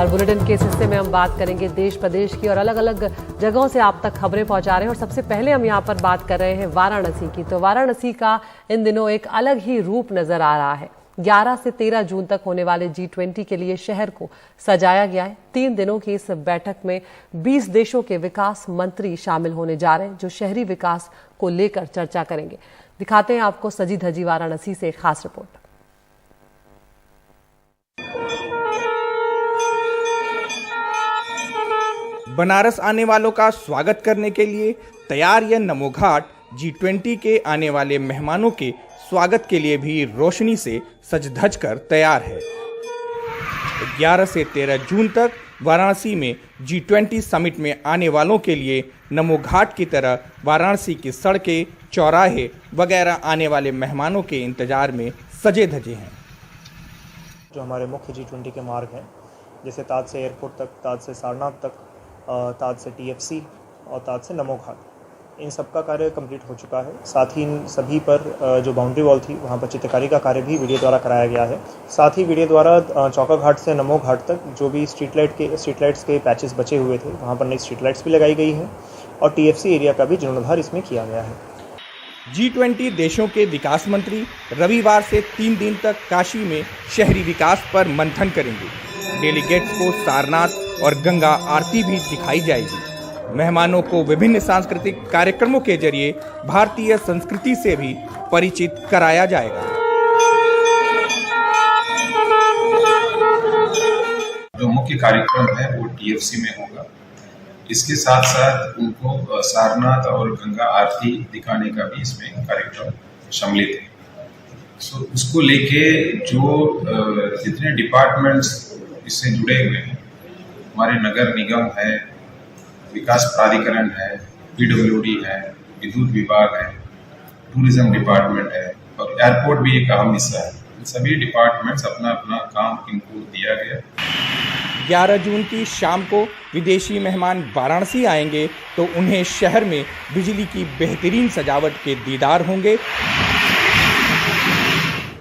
और बुलेटिन के इस हिस्से में हम बात करेंगे देश प्रदेश की और अलग अलग जगहों से आप तक खबरें पहुंचा रहे हैं। और सबसे पहले हम यहां पर बात कर रहे हैं वाराणसी की। तो वाराणसी का इन दिनों एक अलग ही रूप नजर आ रहा है। 11 से 13 जून तक होने वाले G20 के लिए शहर को सजाया गया है। 3 दिनों की इस बैठक में 20 देशों के विकास मंत्री शामिल होने जा रहे हैं, जो शहरी विकास को लेकर चर्चा करेंगे। दिखाते हैं आपको सजी धजी वाराणसी से एक खास रिपोर्ट। बनारस आने वालों का स्वागत करने के लिए तैयार यह नमो घाट G20 के आने वाले मेहमानों के स्वागत के लिए भी रोशनी से सज धज कर तैयार है। 11 से 13 जून तक वाराणसी में G20 समिट में आने वालों के लिए नमो घाट की तरह वाराणसी की सड़कें, चौराहे वगैरह आने वाले मेहमानों के इंतजार में सजे धजे हैं। जो हमारे मुख्य G20 के मार्ग हैं, जैसे ताज से एयरपोर्ट तक, ताज से सारनाथ तक, ताज से TFC और ताज से नमो घाट, इन सब का कार्य कंप्लीट हो चुका है। साथ ही इन सभी पर जो बाउंड्री वॉल थी, वहाँ पर चित्रकारी का कार्य भी वीडियो द्वारा कराया गया है। साथ ही वीडियो द्वारा चौका घाट से नमो घाट तक जो भी स्ट्रीट लाइट्स के पैचेस बचे हुए थे, वहाँ पर नई स्ट्रीट लाइट्स भी लगाई गई हैं और TFC एरिया का भी जीर्णोद्धार इसमें किया गया है। G20 देशों के विकास मंत्री रविवार से 3 दिन तक काशी में शहरी विकास पर मंथन करेंगे। डेलीगेट्स को सारनाथ और गंगा आरती भी दिखाई जाएगी। मेहमानों को विभिन्न सांस्कृतिक कार्यक्रमों के जरिए भारतीय संस्कृति से भी परिचित कराया जाएगा। जो मुख्य कार्यक्रम है वो TFC में होगा। इसके साथ साथ उनको सारनाथ और गंगा आरती दिखाने का भी इसमें कार्यक्रम सम्मिलित है। उसको लेके जो जितने डिपार्टमेंट्स इससे जुड़े हुए हैं, हमारे नगर निगम है, विकास प्राधिकरण है, PWD है, विद्युत विभाग है, टूरिज्म डिपार्टमेंट है और एयरपोर्ट भी एक अहम हिस्सा है। इन सभी डिपार्टमेंट्स अपना अपना काम इनको दिया गया। 11 जून की शाम को विदेशी मेहमान वाराणसी आएंगे तो उन्हें शहर में बिजली की बेहतरीन सजावट के दीदार होंगे,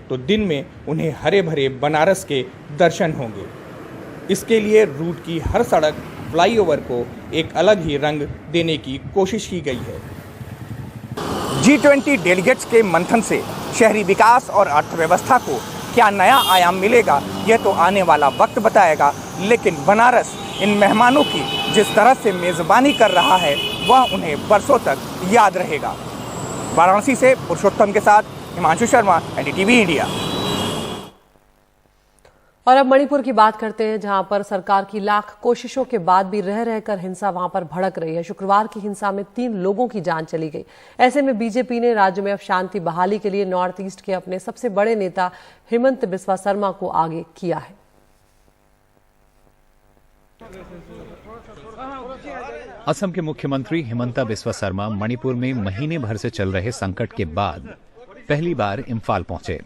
तो दिन में उन्हें हरे भरे बनारस के दर्शन होंगे। इसके लिए रूट की हर सड़क, फ्लाईओवर को एक अलग ही रंग देने की कोशिश की गई है। G20 डेलीगेट्स के मंथन से शहरी विकास और अर्थव्यवस्था को क्या नया आयाम मिलेगा, यह तो आने वाला वक्त बताएगा। लेकिन बनारस इन मेहमानों की जिस तरह से मेज़बानी कर रहा है, वह उन्हें बरसों तक याद रहेगा। वाराणसी से पुरुषोत्तम के साथ हिमांशु शर्मा, NDTV इंडिया। और अब मणिपुर की बात करते हैं, जहां पर सरकार की लाख कोशिशों के बाद भी रह रहकर हिंसा वहां पर भड़क रही है। शुक्रवार की हिंसा में 3 लोगों की जान चली गई। ऐसे में बीजेपी ने राज्य में अब शांति बहाली के लिए नॉर्थ ईस्ट के अपने सबसे बड़े नेता हिमंत बिस्वा शर्मा को आगे किया है। असम के मुख्यमंत्री हिमंता बिस्वा शर्मा मणिपुर में महीने भर से चल रहे संकट के बाद पहली बार इम्फाल पहुंचे।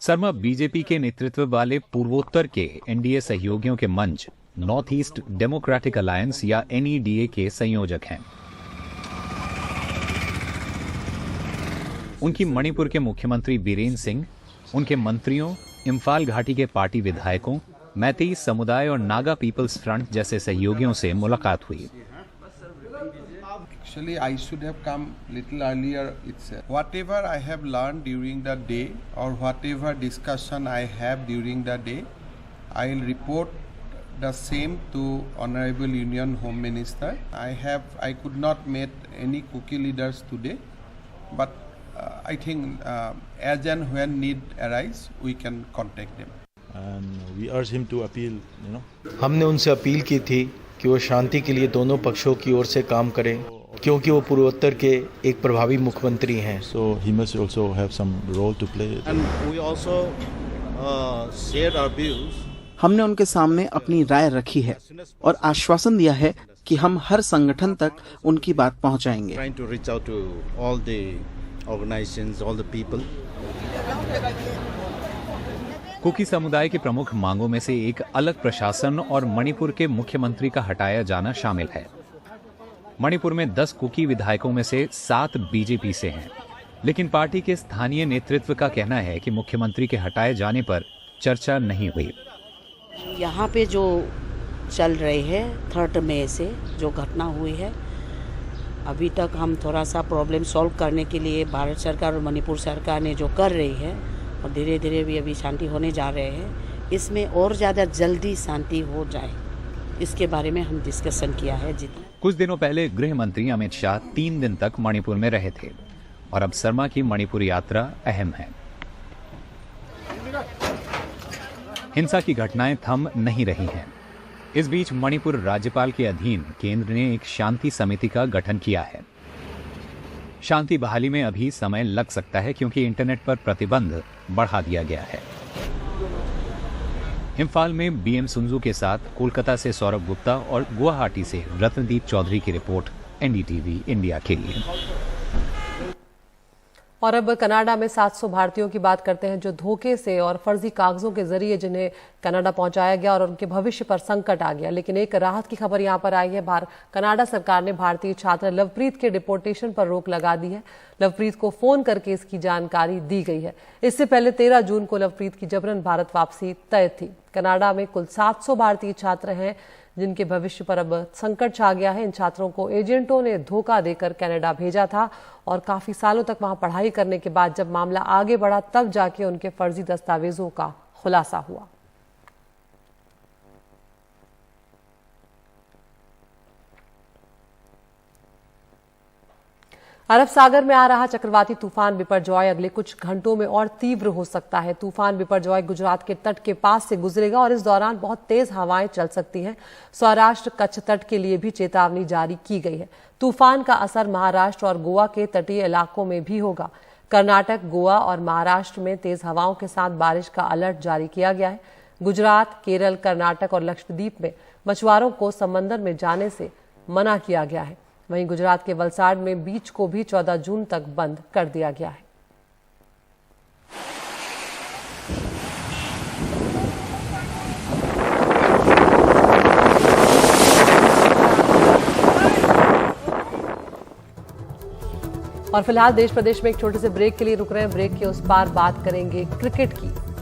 शर्मा बीजेपी के नेतृत्व वाले पूर्वोत्तर के NDA सहयोगियों के मंच नॉर्थ ईस्ट डेमोक्रेटिक अलायंस या NEDA के संयोजक हैं। उनकी मणिपुर के मुख्यमंत्री बीरेन सिंह, उनके मंत्रियों, इम्फाल घाटी के पार्टी विधायकों, मैतेई समुदाय और नागा पीपल्स फ्रंट जैसे सहयोगियों से मुलाकात हुई। Actually, I should have come little earlier itself. Whatever I have learned during the day or whatever discussion I have during the day, I will report the same to Honorable Union Home Minister. I could not meet any Kuki leaders today, but I think as and when need arise, we can contact them. And we urge him to appeal, हमने उनसे appeal की थी कि वो शांति के लिए दोनों पक्षों की ओर से काम करें, क्योंकि वो पूर्वोत्तर के एक प्रभावी मुख्यमंत्री हैं। So he must also have some role to play. And we also shared our views. हमने उनके सामने अपनी राय रखी है और आश्वासन दिया है कि हम हर संगठन तक उनकी बात पहुंचाएंगे। Trying to reach out to all the organizations, all the people. Kuki समुदाय के प्रमुख मांगों में से एक अलग प्रशासन और मणिपुर के मुख्यमंत्री का हटाया जाना शामिल है। मणिपुर में 10 कुकी विधायकों में से 7 बीजेपी से हैं, लेकिन पार्टी के स्थानीय नेतृत्व का कहना है कि मुख्यमंत्री के हटाए जाने पर चर्चा नहीं हुई। यहाँ पे जो चल रहे हैं 3 मई से जो घटना हुई है, अभी तक हम थोड़ा सा प्रॉब्लम सॉल्व करने के लिए भारत सरकार और मणिपुर सरकार ने जो कर रही है और धीरे धीरे भी अभी शांति होने जा रहे हैं, इसमें और ज़्यादा जल्दी शांति हो जाए, इसके बारे में हम डिस्कशन किया है। जितना कुछ दिनों पहले गृह मंत्री अमित शाह 3 दिन तक मणिपुर में रहे थे और अब शर्मा की मणिपुर यात्रा अहम है। हिंसा की घटनाएं थम नहीं रही हैं। इस बीच मणिपुर राज्यपाल के अधीन केंद्र ने एक शांति समिति का गठन किया है। शांति बहाली में अभी समय लग सकता है क्योंकि इंटरनेट पर प्रतिबंध बढ़ा दिया गया है। इम्फाल में बीएम सुंजू के साथ कोलकाता से सौरभ गुप्ता और गुवाहाटी से रत्नदीप चौधरी की रिपोर्ट एनडीटीवी इंडिया के लिए। और अब कनाडा में 700 भारतीयों की बात करते हैं जो धोखे से और फर्जी कागजों के जरिए जिन्हें कनाडा पहुंचाया गया और उनके भविष्य पर संकट आ गया। लेकिन एक राहत की खबर यहां पर आई है। कनाडा सरकार ने भारतीय छात्र लवप्रीत के डिपोर्टेशन पर रोक लगा दी है। लवप्रीत को फोन करके इसकी जानकारी दी गई है। इससे पहले 13 जून को लवप्रीत की जबरन भारत वापसी तय थी। कनाडा में कुल 700 भारतीय छात्र हैं जिनके भविष्य पर अब संकट छा गया है। इन छात्रों को एजेंटों ने धोखा देकर कनाडा भेजा था और काफी सालों तक वहां पढ़ाई करने के बाद जब मामला आगे बढ़ा तब जाके उनके फर्जी दस्तावेजों का खुलासा हुआ। अरब सागर में आ रहा चक्रवाती तूफान बिपरजॉय अगले कुछ घंटों में और तीव्र हो सकता है। तूफान बिपरजॉय गुजरात के तट के पास से गुजरेगा और इस दौरान बहुत तेज हवाएं चल सकती हैं। सौराष्ट्र कच्छ तट के लिए भी चेतावनी जारी की गई है। तूफान का असर महाराष्ट्र और गोवा के तटीय इलाकों में भी होगा। कर्नाटक, गोवा और महाराष्ट्र में तेज हवाओं के साथ बारिश का अलर्ट जारी किया गया है। गुजरात, केरल, कर्नाटक और लक्षद्वीप में मछुआरों को समंदर में जाने से मना किया गया है। वहीं गुजरात के वलसाड में बीच को भी 14 जून तक बंद कर दिया गया है। और फिलहाल देश प्रदेश में एक छोटे से ब्रेक के लिए रुक रहे हैं। ब्रेक के उस पार बात करेंगे क्रिकेट की।